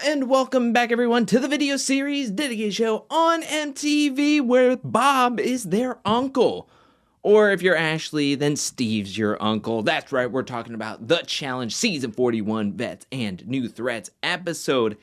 and welcome back everyone to the video series dedicated show on MTV where Bob is their uncle. Or if you're Ashley, then Steve's your uncle. That's right, we're talking about The Challenge Season 41 Vets and New Threats Episode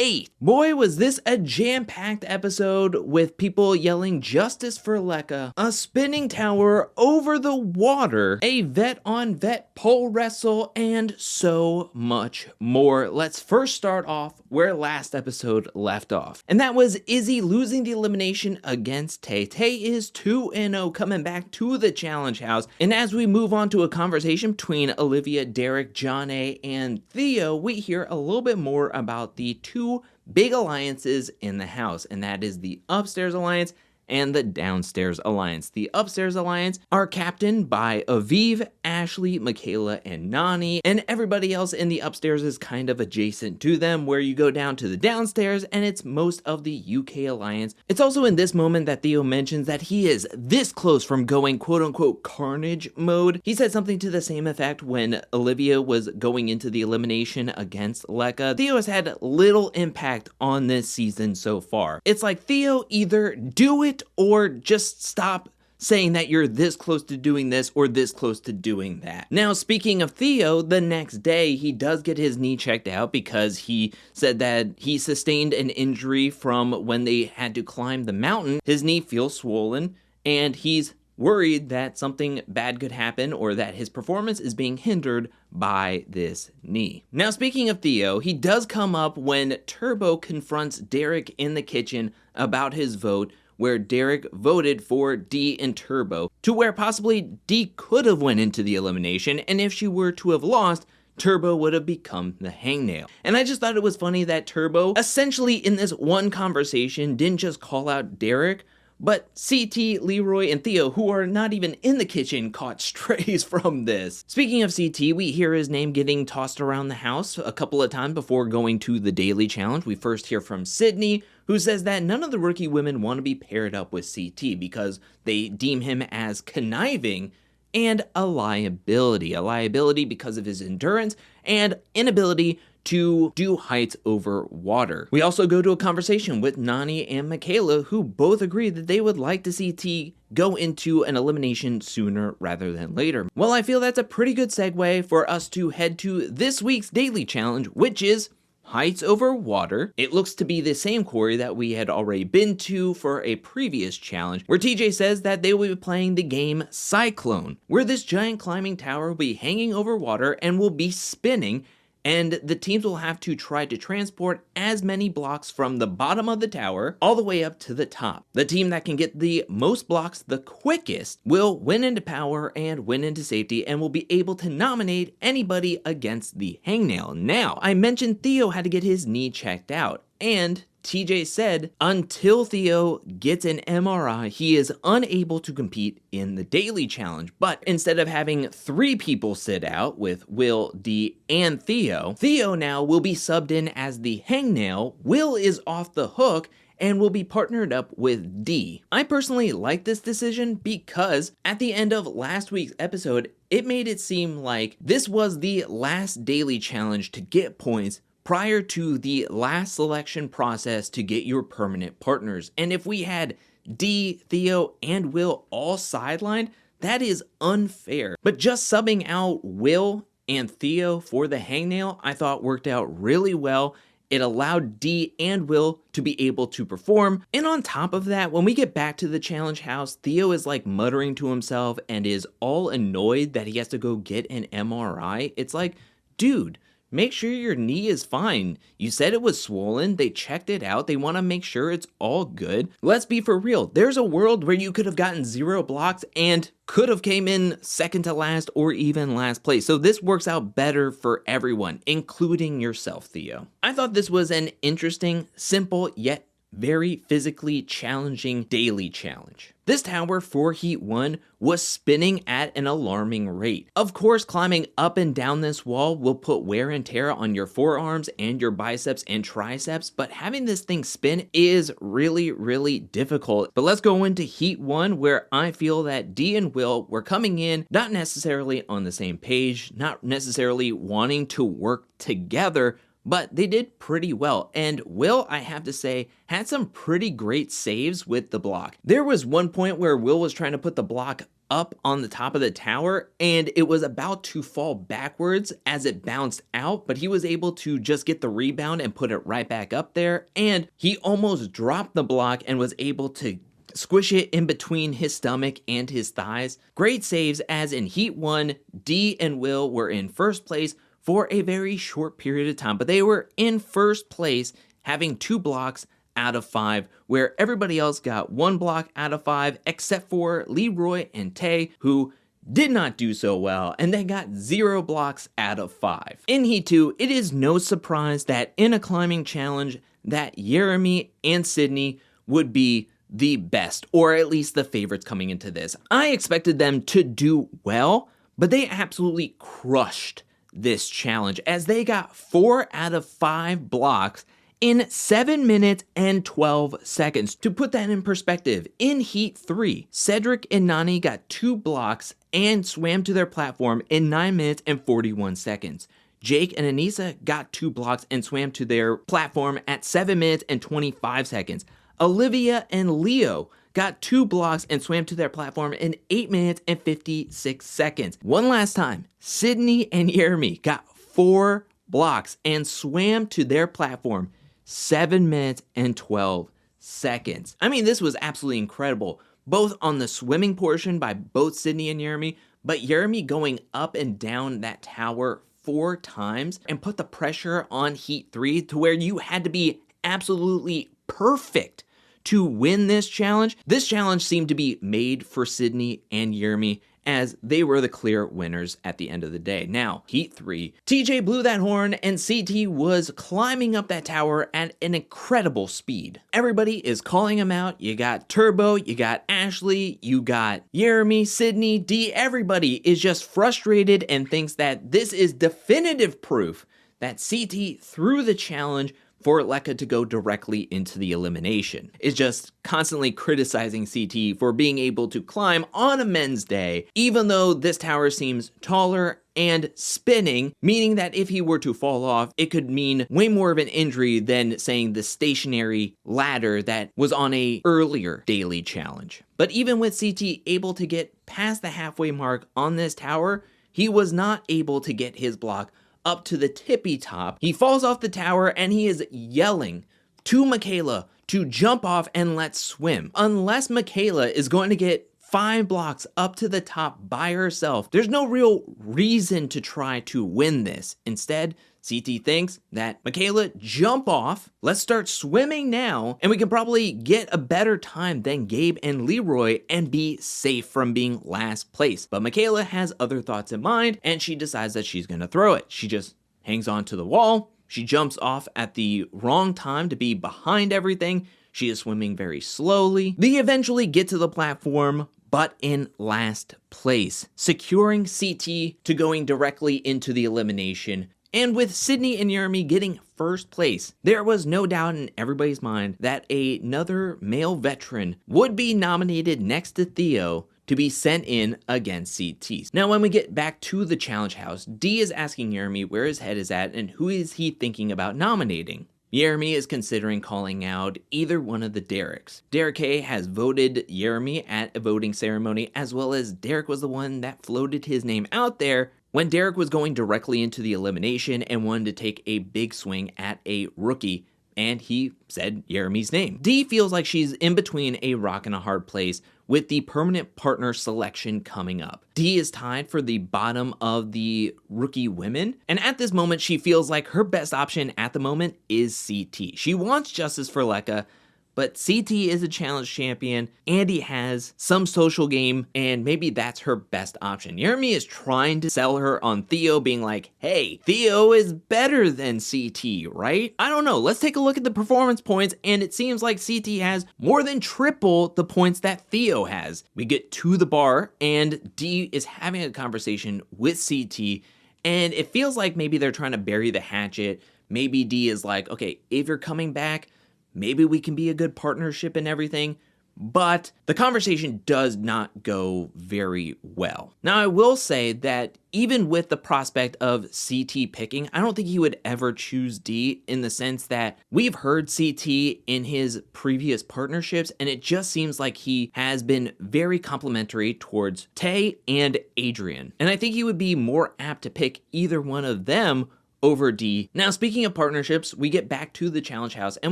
8. Boy, was this a jam-packed episode with people yelling justice for Leka, a spinning tower over the water, a vet-on-vet pole wrestle, and so much more. Let's first start off where last episode left off. And that was Izzy losing the elimination against Tay. Tay is 2-0 coming back to the challenge house. And as we move on to a conversation between Olivia, Derek, John A, and Theo, we hear a little bit more about the two big alliances in the house, and that is the Upstairs Alliance and the Downstairs Alliance. The Upstairs Alliance are captained by Aviv, Ashley, Michaela, and Nani, and everybody else in the Upstairs is kind of adjacent to them, where you go down to the Downstairs and it's most of the UK Alliance. It's also in this moment that Theo mentions that he is this close from going quote-unquote carnage mode. He said something to the same effect when Olivia was going into the elimination against Leka. Theo has had little impact on this season so far. It's like, Theo, either do it or just stop saying that you're this close to doing this or this close to doing that. Now, speaking of Theo, the next day he does get his knee checked out because he said that he sustained an injury from when they had to climb the mountain. His knee feels swollen and he's worried that something bad could happen or that his performance is being hindered by this knee. Now, speaking of Theo, he does come up when Turbo confronts Derek in the kitchen about his vote, where Derek voted for D and Turbo, to where possibly D could have went into the elimination, and if she were to have lost, Turbo would have become the hangnail. And I just thought it was funny that Turbo, essentially in this one conversation, didn't just call out Derek, but CT, Leroy, and Theo, who are not even in the kitchen, caught strays from this. Speaking of CT, we hear his name getting tossed around the house a couple of times before going to the daily challenge. We first hear from Sydney, who says that none of the rookie women want to be paired up with CT because they deem him as conniving and a liability. A liability because of his endurance and inability to do heights over water. We also go to a conversation with Nani and Michaela, who both agree that they would like to see T go into an elimination sooner rather than later. Well, I feel that's a pretty good segue for us to head to this week's daily challenge, which is heights over water. It looks to be the same quarry that we had already been to for a previous challenge, where TJ says that they will be playing the game Cyclone, where this giant climbing tower will be hanging over water and will be spinning, and the teams will have to try to transport as many blocks from the bottom of the tower all the way up to the top. The team that can get the most blocks the quickest will win into power and win into safety and will be able to nominate anybody against the hangnail. Now, I mentioned Theo had to get his knee checked out, and TJ said until Theo gets an MRI, he is unable to compete in the daily challenge. But instead of having 3 people sit out with Will, D, and Theo, Theo now will be subbed in as the hangnail. Will is off the hook and will be partnered up with D. I personally like this decision because at the end of last week's episode, it made it seem like this was the last daily challenge to get points prior to the last selection process to get your permanent partners. And if we had D, Theo, and Will all sidelined, that is unfair. But just subbing out Will and Theo for the hangnail, I thought worked out really well. It allowed D and Will to be able to perform. And on top of that, when we get back to the challenge house, Theo is like muttering to himself and is all annoyed that he has to go get an MRI. It's like, dude, make sure your knee is fine. You said it was swollen. They checked it out. They want to make sure it's all good. Let's be for real. There's a world where you could have gotten 0 blocks and could have came in second to last or even last place. So this works out better for everyone, including yourself, Theo. I thought this was an interesting, simple, yet very physically challenging daily challenge. This tower for Heat 1 was spinning at an alarming rate. Of course, climbing up and down this wall will put wear and tear on your forearms and your biceps and triceps, but having this thing spin is really, really difficult. But let's go into Heat 1, where I feel that D and Will were coming in not necessarily on the same page, not necessarily wanting to work together, but they did pretty well. And Will, I have to say, had some pretty great saves with the block. There was one point where Will was trying to put the block up on the top of the tower, and it was about to fall backwards as it bounced out, but he was able to just get the rebound and put it right back up there, and he almost dropped the block and was able to squish it in between his stomach and his thighs. Great saves, as in Heat 1, Dee and Will were in first place for a very short period of time, but they were in first place having 2 blocks out of 5, where everybody else got 1 block out of 5, except for Leroy and Tay, who did not do so well, and they got 0 blocks out of 5. In Heat 2, it is no surprise that in a climbing challenge that Jeremy and Sydney would be the best, or at least the favorites coming into this. I expected them to do well, but they absolutely crushed this challenge as they got 4 out of 5 blocks in 7 minutes and 12 seconds. To put that in perspective, in Heat 3, Cedric and Nani got 2 blocks and swam to their platform in 9 minutes and 41 seconds. Jake and Anissa got 2 blocks and swam to their platform at 7 minutes and 25 seconds. Olivia and Leo got 2 blocks and swam to their platform in 8 minutes and 56 seconds. One last time, Sydney and Jeremy got 4 blocks and swam to their platform 7 minutes and 12 seconds. I mean, this was absolutely incredible, both on the swimming portion by both Sydney and Jeremy, but Jeremy going up and down that tower 4 times and put the pressure on Heat 3 to where you had to be absolutely perfect to win this challenge. This challenge seemed to be made for Sydney and Jeremy, as they were the clear winners at the end of the day. Now, Heat 3, TJ blew that horn and CT was climbing up that tower at an incredible speed. Everybody is calling him out. You got Turbo, you got Ashley, you got Jeremy, Sydney, Dee. Everybody is just frustrated and thinks that this is definitive proof that CT threw the challenge for Leka to go directly into the elimination. Is just constantly criticizing CT for being able to climb on a men's day, even though this tower seems taller and spinning, meaning that if he were to fall off, it could mean way more of an injury than saying the stationary ladder that was on a earlier daily challenge. But even with CT able to get past the halfway mark on this tower, he was not able to get his block up to the tippy top. He falls off the tower and he is yelling to Michaela to jump off and let's swim. Unless Michaela is going to get 5 blocks up to the top by herself, there's no real reason to try to win this. Instead, CT thinks that Michaela, jump off, let's start swimming now, and we can probably get a better time than Gabe and Leroy and be safe from being last place. But Michaela has other thoughts in mind, and she decides that she's gonna throw it. She just hangs onto the wall. She jumps off at the wrong time to be behind everything. She is swimming very slowly. They eventually get to the platform, but in last place, securing CT to going directly into the elimination. And with Sydney and Jeremy getting first place, there was no doubt in everybody's mind that another male veteran would be nominated next to Theo to be sent in against CT. Now, when we get back to the challenge house, Dee is asking Jeremy where his head is at and who is he thinking about nominating. Jeremy is considering calling out either one of the Dereks. Derek A has voted Jeremy at a voting ceremony, as well as Derek was the one that floated his name out there when Derek was going directly into the elimination and wanted to take a big swing at a rookie, and he said Jeremy's name. Dee feels like she's in between a rock and a hard place with the permanent partner selection coming up. Dee is tied for the bottom of the rookie women, and at this moment she feels like her best option at the moment is CT. She wants justice for Leka, but CT is a challenge champion, and he has some social game, and maybe that's her best option. Jeremy is trying to sell her on Theo, being like, hey, Theo is better than CT, right? I don't know, let's take a look at the performance points, and it seems like CT has more than triple the points that Theo has. We get to the bar, and Dee is having a conversation with CT, and it feels like maybe they're trying to bury the hatchet. Maybe Dee is like, okay, if you're coming back, maybe we can be a good partnership and everything, but the conversation does not go very well. Now, I will say that even with the prospect of CT picking, I don't think he would ever choose D, in the sense that we've heard CT in his previous partnerships, and it just seems like he has been very complimentary towards Tay and Adrian. And I think he would be more apt to pick either one of them over D. Now, speaking of partnerships, we get back to the challenge house and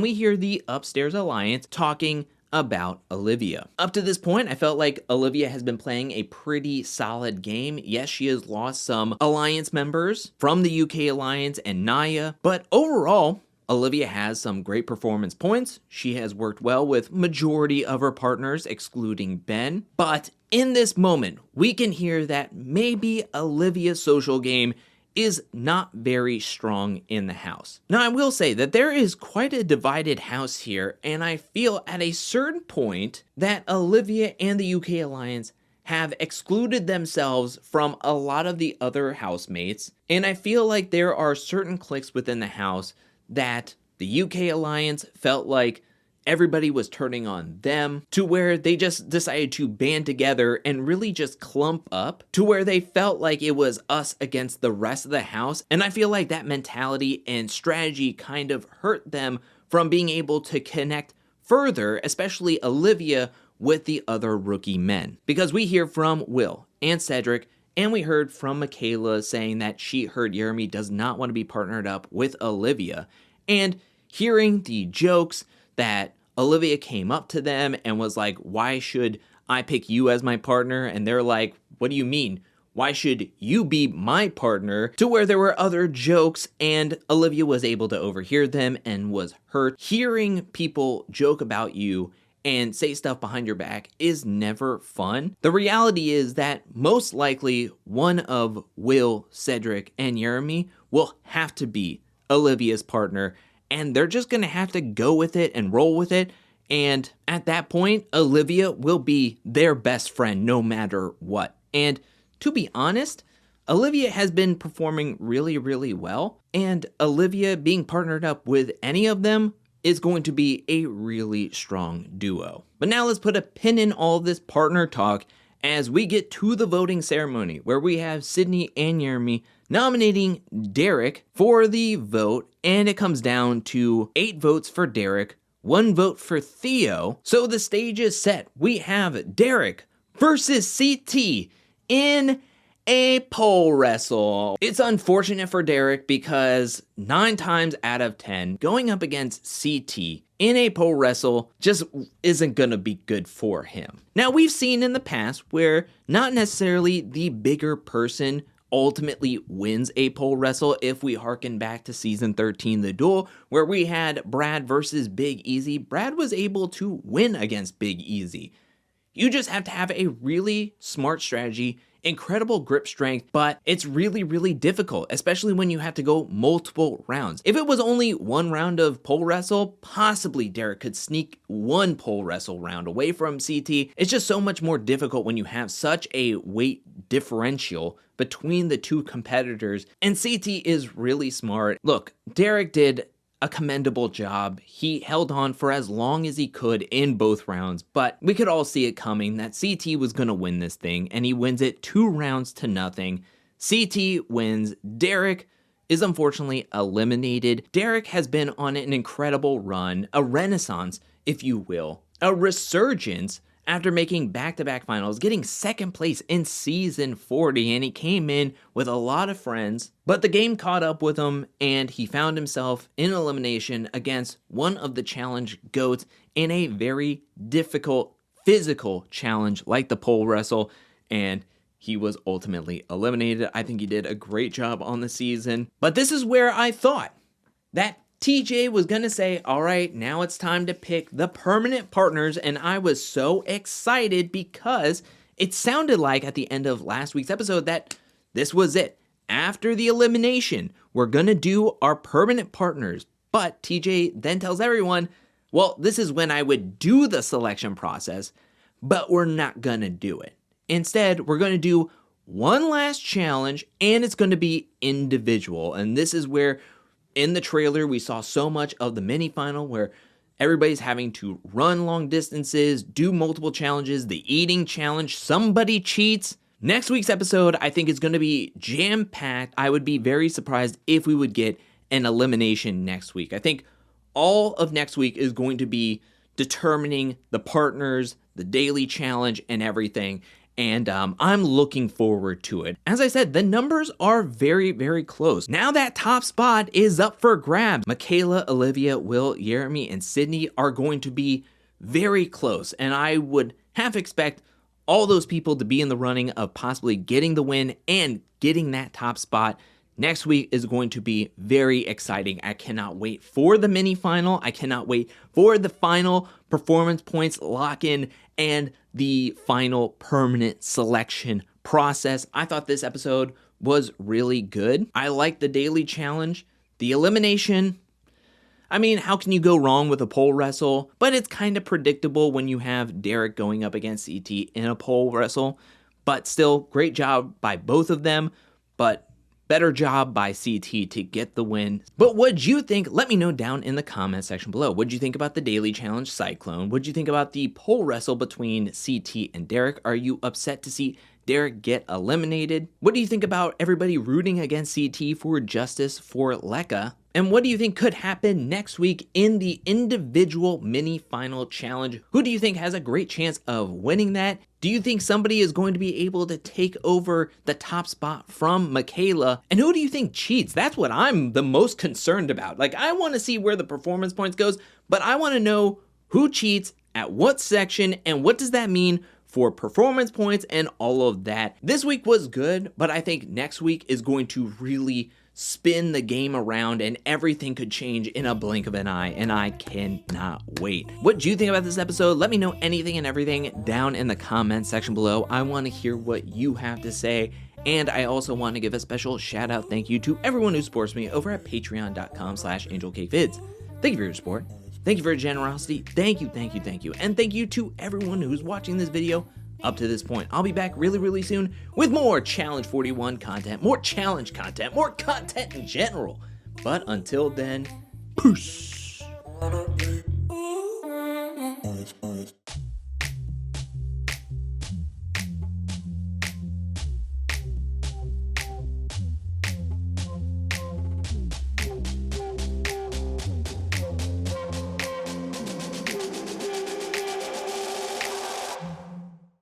we hear the upstairs alliance talking about Olivia. Up to this point, I felt like Olivia has been playing a pretty solid game. Yes, she has lost some alliance members from the UK alliance and Naya, but overall, Olivia has some great performance points. She has worked well with majority of her partners, excluding Ben. But in this moment, we can hear that maybe Olivia's social game is not very strong in the house. Now, I will say that there is quite a divided house here, and I feel at a certain point that Olivia and the UK Alliance have excluded themselves from a lot of the other housemates, and I feel like there are certain cliques within the house that the UK Alliance felt like everybody was turning on them, to where they just decided to band together and really just clump up, to where they felt like it was us against the rest of the house. And I feel like that mentality and strategy kind of hurt them from being able to connect further, especially Olivia, with the other rookie men. Because we hear from Will and Cedric, and we heard from Michaela saying that she heard Jeremy does not want to be partnered up with Olivia. And hearing the jokes that Olivia came up to them and was like, why should I pick you as my partner? And they're like, what do you mean? Why should you be my partner? To where there were other jokes, and Olivia was able to overhear them and was hurt. Hearing people joke about you and say stuff behind your back is never fun. The reality is that most likely one of Will, Cedric, and Jeremy will have to be Olivia's partner, and they're just gonna have to go with it and roll with it. And at that point, Olivia will be their best friend no matter what. And to be honest, Olivia has been performing really, really well. And Olivia being partnered up with any of them is going to be a really strong duo. But now let's put a pin in all of this partner talk as we get to the voting ceremony, where we have Sydney and Jeremy nominating Derek for the vote, and it comes down to 8 votes for Derek, 1 vote for Theo. So the stage is set. We have Derek versus CT in a pole wrestle. It's unfortunate for Derek because 9 times out of 10, going up against CT in a pole wrestle just isn't gonna be good for him. Now, we've seen in the past where not necessarily the bigger person ultimately wins a pole wrestle. If we harken back to season 13, The Duel, where we had Brad versus Big Easy, Brad was able to win against Big Easy. You just have to have a really smart strategy, incredible grip strength, but it's really, really difficult, especially when you have to go multiple rounds. If it was only 1 round of pole wrestle, possibly Derek could sneak 1 pole wrestle round away from CT. It's just so much more difficult when you have such a weight differential between the 2 competitors, and CT is really smart. Look, Derek did a commendable job. He held on for as long as he could in both rounds, but we could all see it coming that CT was going to win this thing, and he wins it 2 rounds to nothing. CT wins. Derek is unfortunately eliminated. Derek has been on an incredible run, a renaissance, if you will, a resurgence after making back-to-back finals, getting 2nd place in season 40, and he came in with a lot of friends, but the game caught up with him, and he found himself in elimination against one of the challenge goats in a very difficult physical challenge like the pole wrestle, and he was ultimately eliminated. I think he did a great job on the season, but this is where I thought that TJ was gonna say, all right, now it's time to pick the permanent partners, and I was so excited because it sounded like at the end of last week's episode that this was it. After the elimination, we're gonna do our permanent partners, but TJ then tells everyone, well, this is when I would do the selection process, but we're not gonna do it. Instead, we're gonna do one last challenge, and it's gonna be individual, and this is where in the trailer, we saw so much of the mini final where Everybody's having to run long distances, do multiple challenges, the eating challenge, somebody cheats. Next week's episode, I think, is going to be jam-packed. I would be very surprised if we would get an elimination next week. I think all of next week is going to be determining the partners, the daily challenge, and everything. And I'm looking forward to it. As I said, the numbers are very, very close. Now that top spot is up for grabs. Michaela, Olivia, Will, Jeremy, and Sydney are going to be very close. And I would half expect all those people to be in the running of possibly getting the win and getting that top spot. Next week is going to be very exciting. I cannot wait for the mini final. I cannot wait for the final performance points lock-in and the final permanent selection process. I thought this episode was really good. I like the daily challenge. The elimination, I mean, how can you go wrong with a pole wrestle? But it's kind of predictable when you have Derek going up against CT in a pole wrestle. But still, great job by both of them. But better job by CT to get the win. But what'd you think? Let me know down in the comment section below. What'd you think about the daily challenge Cyclone? What'd you think about the pole wrestle between CT and Derek? Are you upset to see Derek get eliminated? What do you think about everybody rooting against CT for justice for Leka? And what do you think could happen next week in the individual mini final challenge? Who do you think has a great chance of winning that? Do you think somebody is going to be able to take over the top spot from Michaela? And who do you think cheats? That's what I'm the most concerned about. Like, I want to see where the performance points goes, but I want to know who cheats at what section and what does that mean for performance points and all of that. This week was good, but I think next week is going to really spin the game around and everything could change in a blink of an eye, and I cannot wait. What do you think about this episode? Let me know anything and everything down in the comment section below. I want to hear what you have to say, and I also want to give a special shout out thank you to everyone who supports me over at patreon.com/angelcakevids. Thank you for your support. Thank you for your generosity. Thank you, thank you, thank you. And thank you to everyone who's watching this video up to this point. I'll be back really, really soon with more Challenge 41 content, more challenge content, more content in general. But until then, peace.